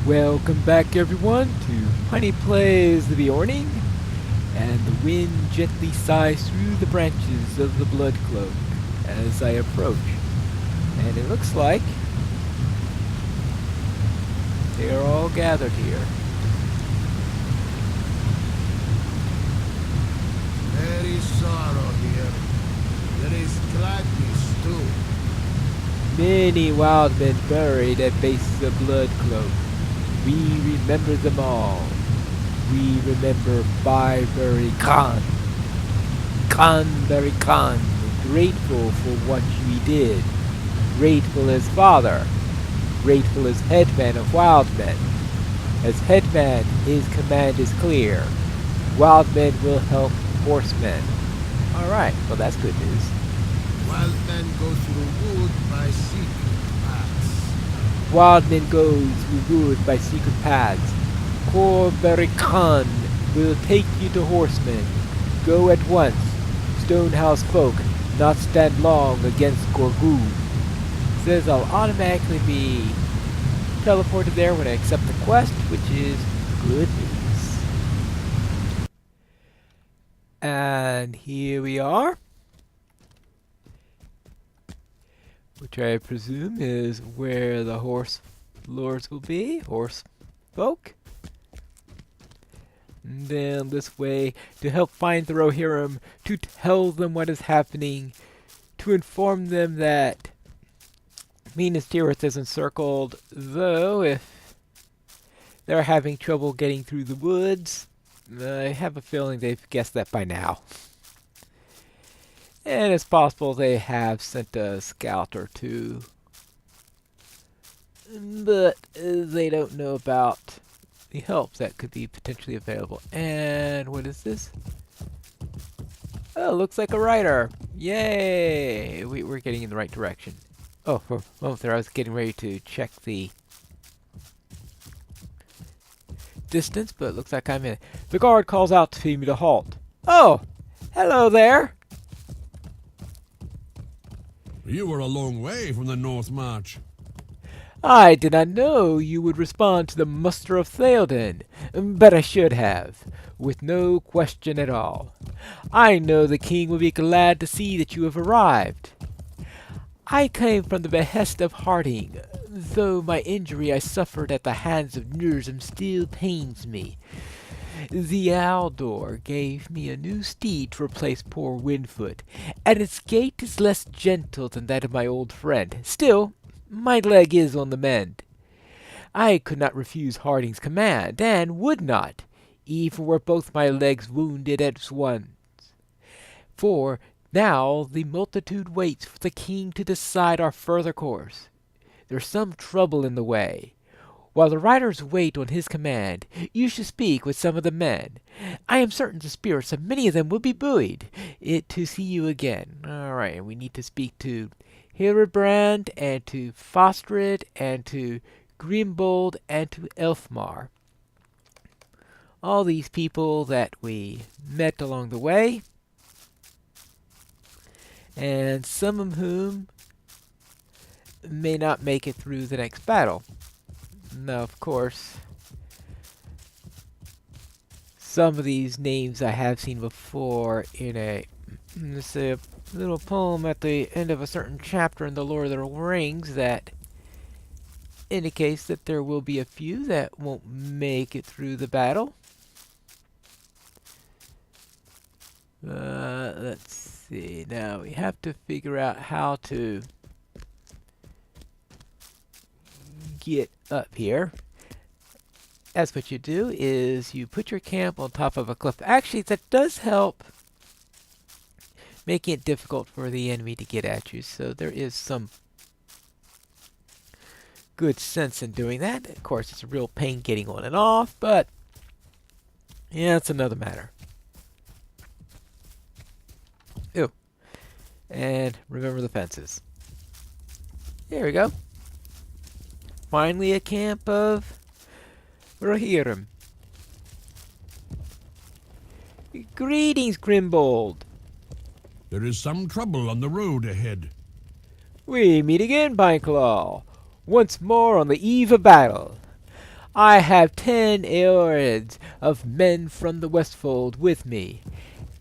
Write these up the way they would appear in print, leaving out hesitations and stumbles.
Welcome back everyone to Honey Plays the Beorning, and the wind gently sighs through the branches of the blood cloak as I approach. And it looks like they are all gathered here. There is sorrow here. There is gladness too. Many wild men buried at base of blood cloak. We remember them all. We remember Barberry Khan. Khanberry Khan, grateful for what we did. Grateful as father. Grateful as headman of wild men. As headman, his command is clear. Wild men will help horsemen. Alright, well that's good news. Wild men go through wood by secret paths. Wild men go through wood by secret paths. Corberry Khan will take you to horsemen. Go at once. Stonehouse folk not stand long against Gorgu. Says I'll automatically be teleported there when I accept the quest, which is good news. And here we are. Which I presume is where the horse lords will be. Horse folk. And then this way to help find the Rohirrim, to tell them what is happening, to inform them that Minas Tirith is encircled, though if they're having trouble getting through the woods, I have a feeling they've guessed that by now. And it's possible they have sent a scout or two, but they don't know about the help that could be potentially available. And what is this? Oh, looks like a rider. Yay! We're getting in the right direction. Oh, for a moment there I was getting ready to check the distance, but it looks like I'm in it. The guard calls out to me to halt. Oh! Hello there! You were a long way from the North March. I did not know you would respond to the muster of Theoden, but I should have, with no question at all. I know the king will be glad to see that you have arrived. I came from the behest of Harding, though my injury I suffered at the hands of Nurzim still pains me. The Aldor gave me a new steed to replace poor Windfoot, and its gait is less gentle than that of my old friend. Still, my leg is on the mend. I could not refuse Harding's command, and would not, even were both my legs wounded at once. For now the multitude waits for the king to decide our further course. There's some trouble in the way. While the riders wait on his command, you should speak with some of the men. I am certain the spirits of many of them will be buoyed to see you again. All right, and we need to speak to Hildebrand, and to Fostrid, and to Grimbold, and to Elfmar. All these people that we met along the way, and some of whom may not make it through the next battle. Now, of course, some of these names I have seen before in a little poem at the end of a certain chapter in the Lord of the Rings that indicates that there will be a few that won't make it through the battle. Let's see. Now we have to figure out how to get up here. That's what you do, is you put your camp on top of a cliff. Actually, that does help making it difficult for the enemy to get at you, so there is some good sense in doing that. Of course, it's a real pain getting on and off, but yeah, it's another matter. Ew. And remember the fences. There we go. Finally a camp of Rohirrim. Greetings, Grimbold. There is some trouble on the road ahead. We meet again, Pineclaw. Once more on the eve of battle. I have 10 Eorids of men from the Westfold with me,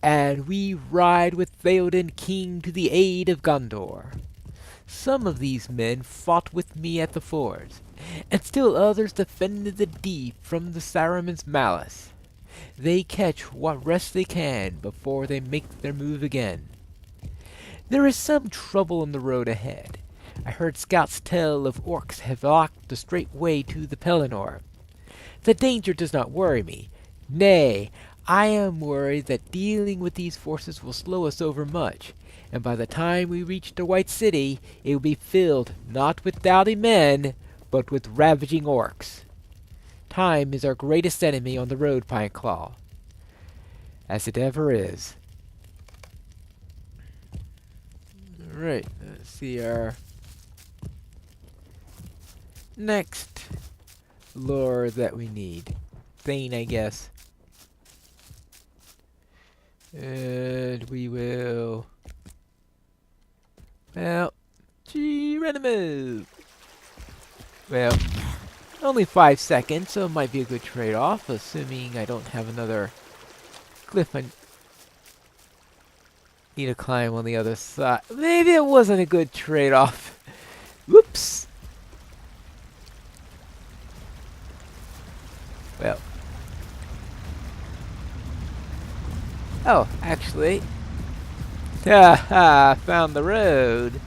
and we ride with Theoden King to the aid of Gondor. Some of these men fought with me at the fords, and still others defended the deep from the Saruman's malice. They catch what rest they can before they make their move again. There is some trouble on the road ahead. I heard scouts tell of orcs have blocked the straight way to the Pelennor. The danger does not worry me. Nay, I am worried that dealing with these forces will slow us over much, and by the time we reach the White City, it will be filled not with doughty men, but with ravaging orcs. Time is our greatest enemy on the road, Pineclaw, as it ever is. Alright, let's see our next lore that we need. Thane, I guess. And we will... Well, Geronimo! Well, only 5 seconds, so it might be a good trade-off, assuming I don't have another cliff I need to climb on the other side. Maybe it wasn't a good trade-off. Whoops! Well. Oh, actually. Haha, found the road.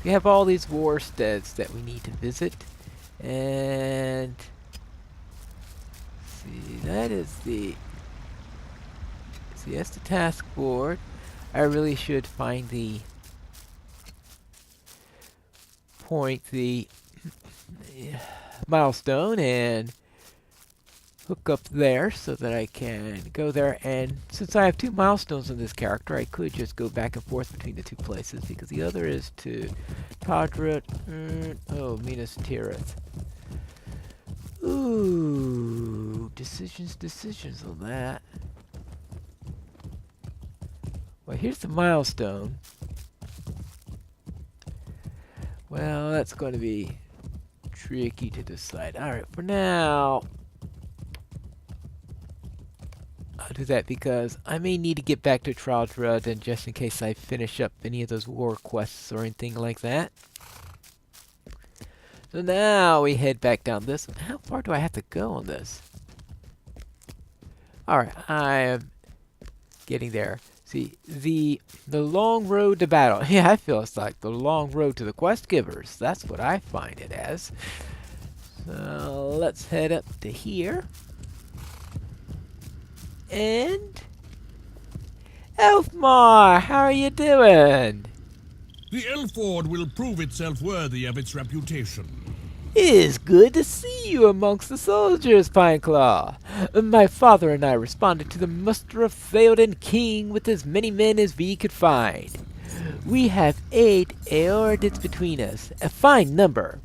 We have all these war steads that we need to visit. And see, that is the see, that's the task board. I really should find the the milestone and hook up there so that I can go there. And since I have 2 milestones on this character, I could just go back and forth between the 2 places, because the other is to Tadrat, Minas Tirith. Ooh, decisions on that. Well, here's the milestone. Well, that's going to be tricky to decide. Alright, for now, I'll do that because I may need to get back to Tadrat, and just in case I finish up any of those war quests or anything like that. So now we head back down this. How far do I have to go on this? Alright, I am getting there. See, the long road to battle. Yeah, I feel it's like the long road to the quest givers. That's what I find it as. So let's head up to here. And Elfmar, how are you doing? The Elford will prove itself worthy of its reputation. It is good to see you amongst the soldiers, Pineclaw. My father and I responded to the muster of Theoden King with as many men as we could find. We have 8 Eordids between us, a fine number.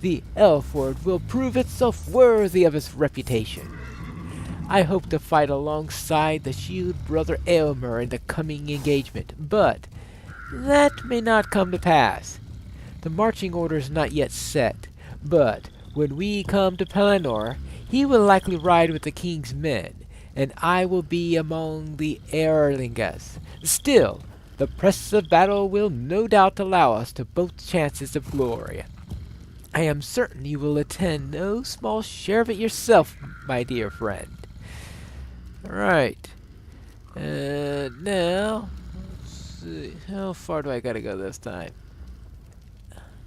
The Elford will prove itself worthy of its reputation. I hope to fight alongside the Shield Brother Aylmer in the coming engagement, but that may not come to pass. The marching order is not yet set, but when we come to Pelennor, he will likely ride with the king's men, and I will be among the Erlingas. Still, the press of battle will no doubt allow us to both chances of glory. I am certain you will attend no small share of it yourself, my dear friend. Alright. And now, let's see. How far do I gotta go this time?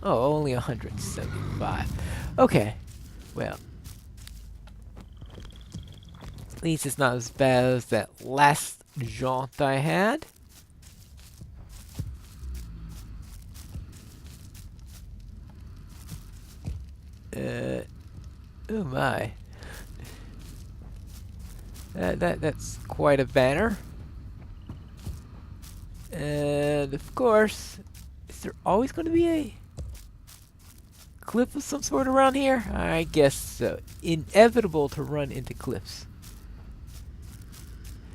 Oh, only 175. Okay. Well. At least it's not as bad as that last jaunt I had. Oh my. That's quite a banner. And of course, is there always going to be a cliff of some sort around here? I guess so. Inevitable to run into cliffs.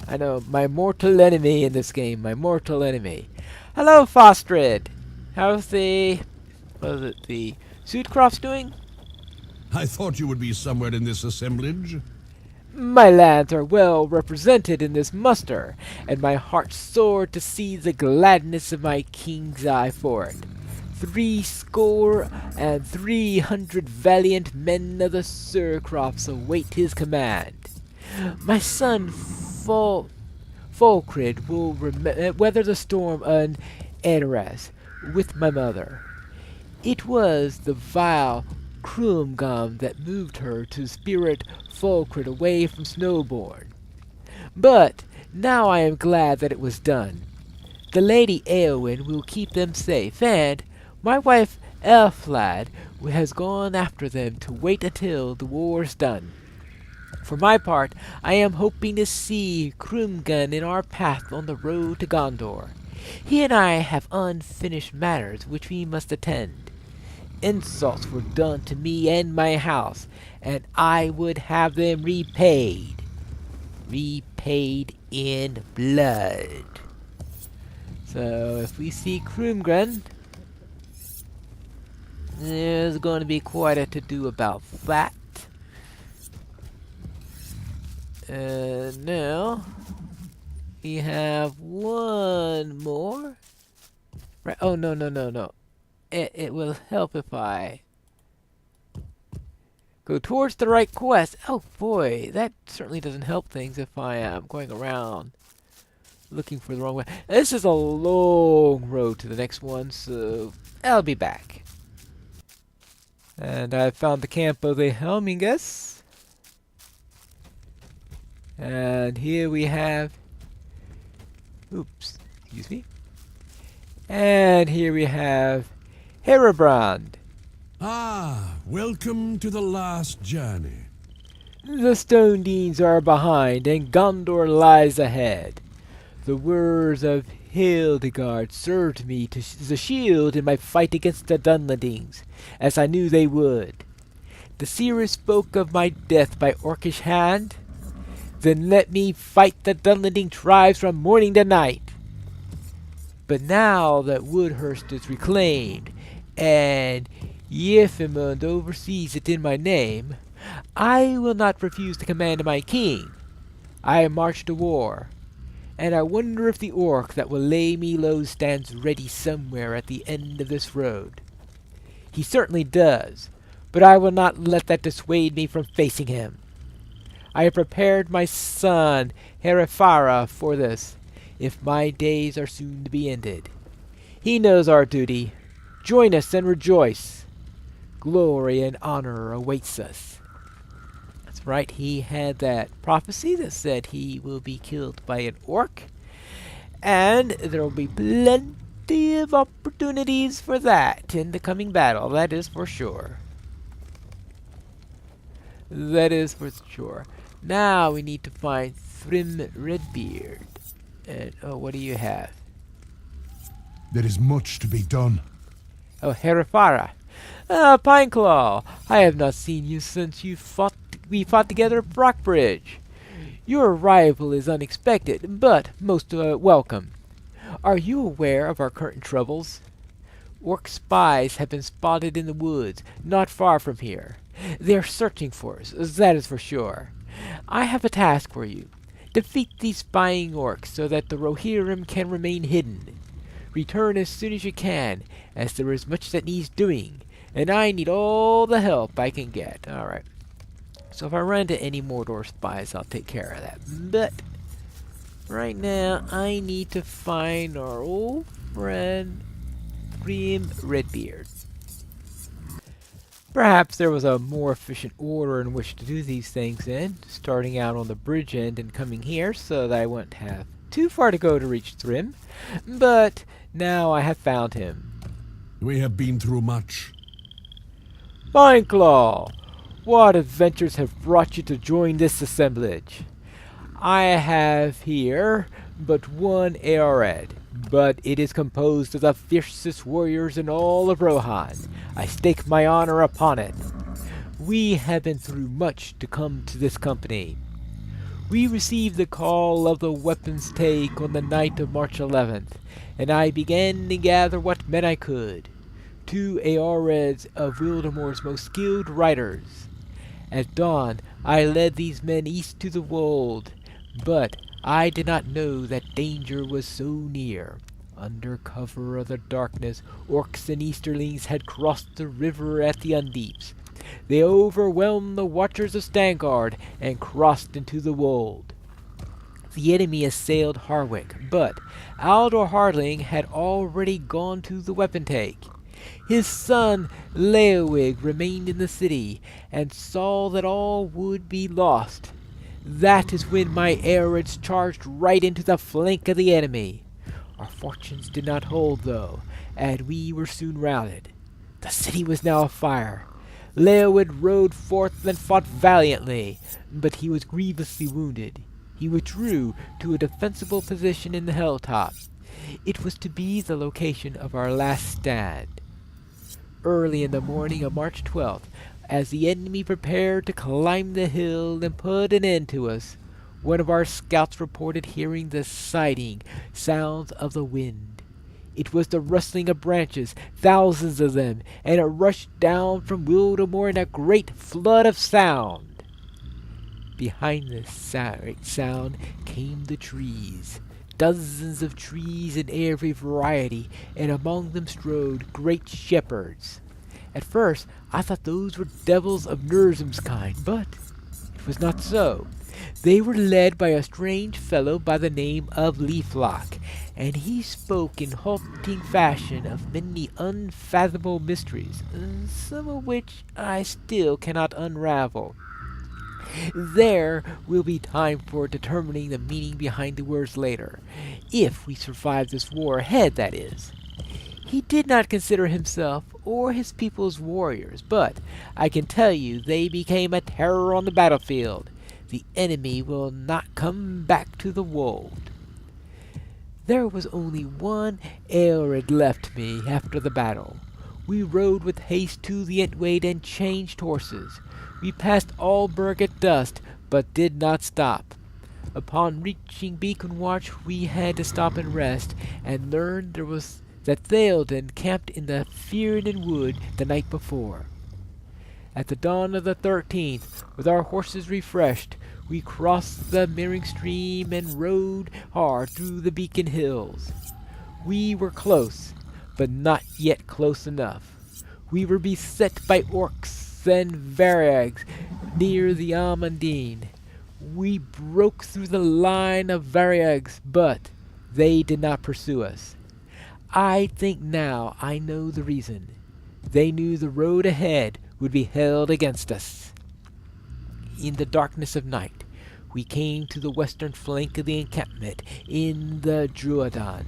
I know, my mortal enemy in this game, my mortal enemy. Hello, Fostrid! How's the... what is it, the Sudcroft's doing? I thought you would be somewhere in this assemblage. My lands are well represented in this muster, and my heart soared to see the gladness of my king's eye for it. 300 valiant men of the Surcrops await his command. My son Fulcrid will weather the storm on Edoras with my mother. It was the vile Krumgum that moved her to spirit Fulcrid away from Snowborn. But now I am glad that it was done. The Lady Eowyn will keep them safe, and my wife Elflad has gone after them to wait until the war's done. For my part, I am hoping to see Krumgun in our path on the road to Gondor. He and I have unfinished matters which we must attend. Insults were done to me and my house, and I would have them repaid. Repaid in blood. So if we see Krumgun, there's going to be quite a to-do about that. Now, we have one more. Right? Oh, no. It will help if I go towards the right quest. Oh boy, that certainly doesn't help things if I am going around looking for the wrong way. This is a long road to the next one, so I'll be back. And I found the camp of the Helmingus. And here we have... Oops, excuse me. And here we have Herebrand. Ah, welcome to the last journey. The Stone Deans are behind, and Gondor lies ahead. The words of Hildegard served me as a shield in my fight against the Dunlendings, as I knew they would. The seeress spoke of my death by orcish hand. Then let me fight the Dunlending tribes from morning to night. But now that Woodhurst is reclaimed, and Yefimund oversees it in my name, I will not refuse the command of my king. I march to war, and I wonder if the orc that will lay me low stands ready somewhere at the end of this road. He certainly does, but I will not let that dissuade me from facing him. I have prepared my son Herefara for this, if my days are soon to be ended. He knows our duty. Join us and rejoice. Glory and honor awaits us. That's right, he had that prophecy that said he will be killed by an orc, and there will be plenty of opportunities for that in the coming battle, that is for sure. That is for sure. Now we need to find Thrym Redbeard. And, oh, what do you have? There is much to be done. Oh, Herefara. Ah, Pineclaw. I have not seen you since we fought together at Brockbridge. Your arrival is unexpected, but most welcome. Are you aware of our current troubles? Orc spies have been spotted in the woods, not far from here. They are searching for us, that is for sure. I have a task for you. Defeat these spying orcs so that the Rohirrim can remain hidden. Return as soon as you can, as there is much that needs doing, and I need all the help I can get. Alright. So if I run into any Mordor spies, I'll take care of that. But right now, I need to find our old friend Thrym Redbeard. Perhaps there was a more efficient order in which to do these things in, starting out on the bridge end and coming here so that I wouldn't have too far to go to reach Thrym. But now I have found him. We have been through much. Pineclaw, what adventures have brought you to join this assemblage? I have here but one Eored, but it is composed of the fiercest warriors in all of Rohan. I stake my honor upon it. We have been through much to come to this company. We received the call of the weapons take on the night of March 11th, and I began to gather what men I could. two Aoreds of Wildermore's most skilled riders. At dawn, I led these men east to the wold, but I did not know that danger was so near. Under cover of the darkness, orcs and Easterlings had crossed the river at the Undeeps. They overwhelmed the watchers of Stangard and crossed into the wold. The enemy assailed Harwick, but Aldor Hardling had already gone to the wapentake. His son Leowig remained in the city, and saw that all would be lost. That is when my Aerids charged right into the flank of the enemy. Our fortunes did not hold, though, and we were soon routed. The city was now afire. Leowig rode forth and fought valiantly, but he was grievously wounded. He withdrew to a defensible position in the hilltop. It was to be the location of our last stand. Early in the morning of March 12th, as the enemy prepared to climb the hill and put an end to us, one of our scouts reported hearing the sighing sounds of the wind. It was the rustling of branches, thousands of them, and it rushed down from Wildermore in a great flood of sound. Behind this sound came the trees, dozens of trees in every variety, and among them strode great shepherds. At first I thought those were devils of Nurzum's kind, but it was not so. They were led by a strange fellow by the name of Leaflock, and he spoke in halting fashion of many unfathomable mysteries, some of which I still cannot unravel. There will be time for determining the meaning behind the words later, if we survive this war ahead, that is. He did not consider himself or his people's warriors, but I can tell you they became a terror on the battlefield. The enemy will not come back to the wold. There was only one Aelred left me after the battle. We rode with haste to the Entwade and changed horses. We passed Alberg at dusk, but did not stop. Upon reaching Beacon Watch, we had to stop and rest, and learned that Theoden camped in the Fierden Wood the night before. At the dawn of the 13th, with our horses refreshed, we crossed the Mirring Stream and rode hard through the Beacon Hills. We were close, but not yet close enough. We were beset by orcs and varyags near the Amandine. We broke through the line of varyags, but they did not pursue us. I think now I know the reason. They knew the road ahead would be held against us. In the darkness of night, we came to the western flank of the encampment in the Druadan,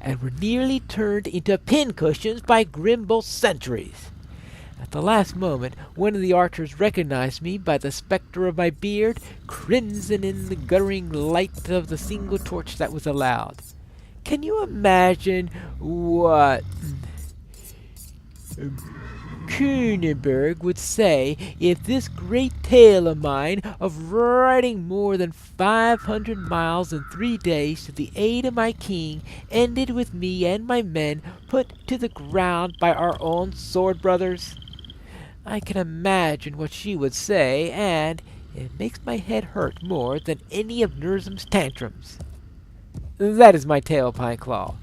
and were nearly turned into pincushions by Grimbolt's sentries. At the last moment, one of the archers recognized me by the spectre of my beard, crimson in the guttering light of the single torch that was allowed. Can you imagine what Kuenenberg would say if this great tale of mine of riding more than 500 miles in 3 days to the aid of my king ended with me and my men put to the ground by our own sword brothers? I can imagine what she would say, and it makes my head hurt more than any of Nurzum's tantrums. That is my tale, Pineclaw.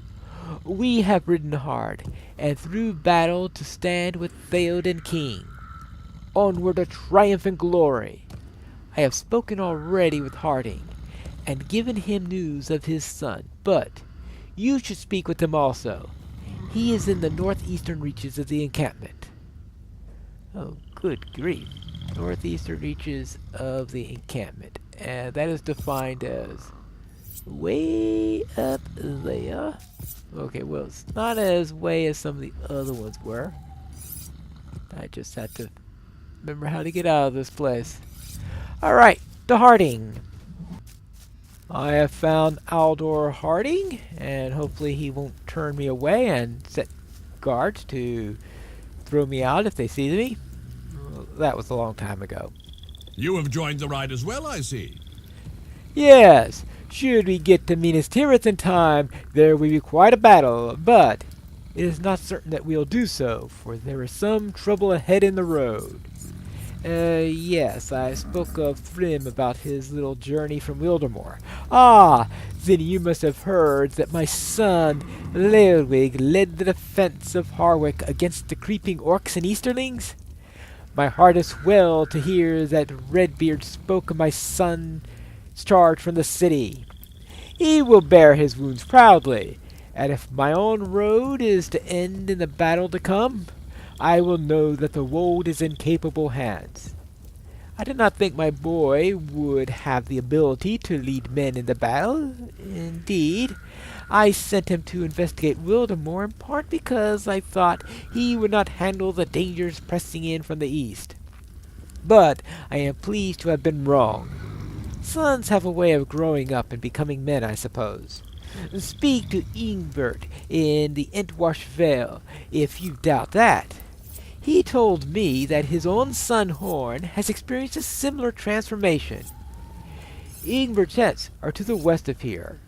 We have ridden hard, and through battle to stand with Theoden King. Onward to triumphant glory. I have spoken already with Harding, and given him news of his son, but you should speak with him also. He is in the northeastern reaches of the encampment. Oh, good grief. Northeastern reaches of the encampment. And that is defined as way up there. Okay, well, it's not as way as some of the other ones were. I just had to remember how to get out of this place. Alright, to Harding. I have found Aldor Harding, and hopefully he won't turn me away and set guards to throw me out if they see me. That was a long time ago. You have joined the ride as well, I see. Yes, should we get to Minas Tirith in time, there will be quite a battle, but it is not certain that we'll do so, for there is some trouble ahead in the road. Yes, I spoke of Thrym about his little journey from Wildemore. Ah, then you must have heard that my son, Leodwig, led the defense of Harwick against the creeping orcs and Easterlings? My heart is swelled to hear that Redbeard spoke of my son's charge from the city. He will bear his wounds proudly, and if my own road is to end in the battle to come, I will know that the wold is in capable hands. I did not think my boy would have the ability to lead men in the battle. Indeed, I sent him to investigate Wildemore in part because I thought he would not handle the dangers pressing in from the east. But I am pleased to have been wrong. Sons have a way of growing up and becoming men, I suppose. Speak to Ingbert in the Entwash Vale if you doubt that. He told me that his own son Horn has experienced a similar transformation. Ingbert's tents are to the west of here.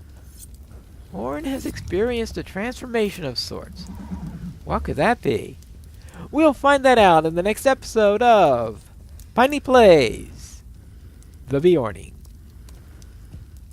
Horn has experienced a transformation of sorts. What could that be? We'll find that out in the next episode of Piney Plays The Beorning.